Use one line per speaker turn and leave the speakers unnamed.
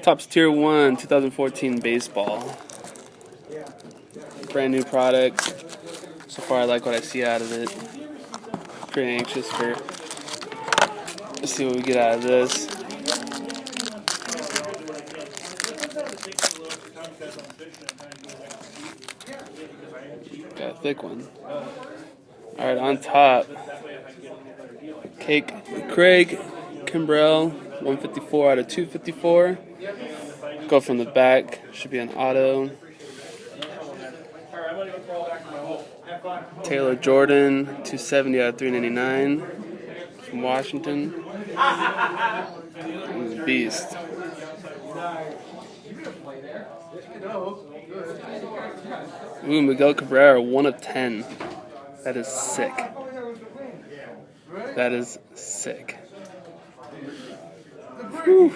Topps Tier 1 2014 baseball. Brand new product. So far I like what I see out of it. Pretty anxious for let's see what we get out of this. Got a thick one. Alright, on top. Craig Kimbrell, 154 out of 254. Go from the back. Should be an auto. Taylor Jordan, 270 out of 399 from Washington. He's a beast. Ooh, Miguel Cabrera, 1 of 10. That is sick. That is sick. Whew.